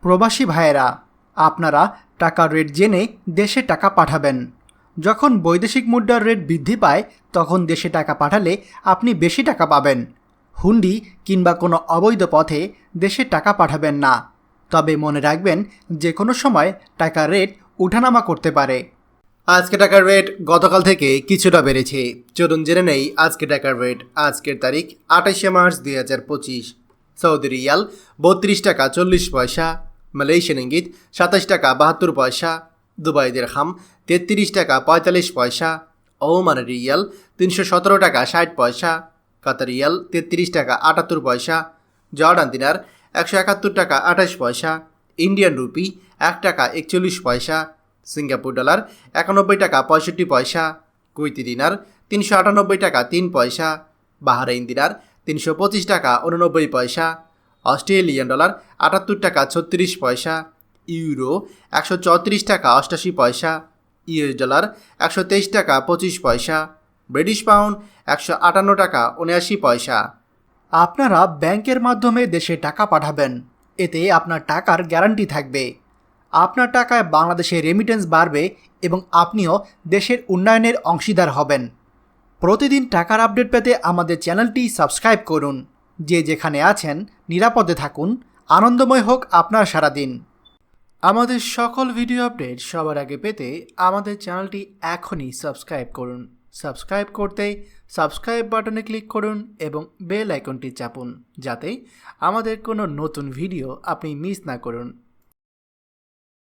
প্রবাসী ভাইয়েরা, আপনারা টাকার রেট জেনে দেশে টাকা পাঠাবেন। যখন বৈদেশিক মুদ্রার রেট বৃদ্ধি পায় তখন দেশে টাকা পাঠালে আপনি বেশি টাকা পাবেন। হুন্ডি কিংবা কোনো অবৈধ পথে দেশে টাকা পাঠাবেন না। তবে মনে রাখবেন, যে কোনো সময় টাকার রেট উঠানামা করতে পারে। আজকে টাকার রেট গতকাল থেকে কিছুটা বেড়েছে। চলুন জেনে নেই আজকে টাকার রেট। আজকের তারিখ 28শে মার্চ 2025। সৌদি রিয়াল 32 টাকা 40 পয়সা, মালয়েশিয়ান ইঙ্গিত 27 টাকা 72 পয়সা, দুবাই দিরহাম 33 টাকা 45 পয়সা, ওমান রিয়াল 317 টাকা 60 পয়সা, কাতার রিয়াল 33 টাকা 78 পয়সা, জর্ডান দিনার 171 টাকা 28 পয়সা, ইন্ডিয়ান রুপি 1 টাকা 41 পয়সা, সিঙ্গাপুর ডলার 91 টাকা 65 পয়সা, কুয়েতি দিনার 398 টাকা 3 পয়সা, বাহরাইন দিনার 325 টাকা 89 পয়সা, অস্ট্রেলিয়ান ডলার 78 টাকা 36 পয়সা, ইউরো 134 টাকা 88 পয়সা, ইউএস ডলার 123 টাকা 25 পয়সা, ব্রিটিশ পাউন্ড 158 টাকা 79 পয়সা। আপনারা ব্যাংকের মাধ্যমে দেশে টাকা পাঠাবেন। এতে আপনার টাকার গ্যারান্টি থাকবে। আপনার টাকায় বাংলাদেশে রেমিটেন্স বাড়বে এবং আপনিও দেশের উন্নয়নের অংশীদার হবেন। প্রতিদিন টাকার আপডেট পেতে আমাদের চ্যানেলটি সাবস্ক্রাইব করুন। যে যেখানে আছেন নিরাপদে থাকুন। আনন্দময় হোক আপনার সারাদিন। আমাদের সকল ভিডিও আপডেট সবার আগে পেতে আমাদের চ্যানেলটি এখনই সাবস্ক্রাইব করুন। সাবস্ক্রাইব করতে সাবস্ক্রাইব বাটনে ক্লিক করুন এবং বেল আইকনটি চাপুন, যাতে আমাদের কোনো নতুন ভিডিও আপনি মিস না করুন।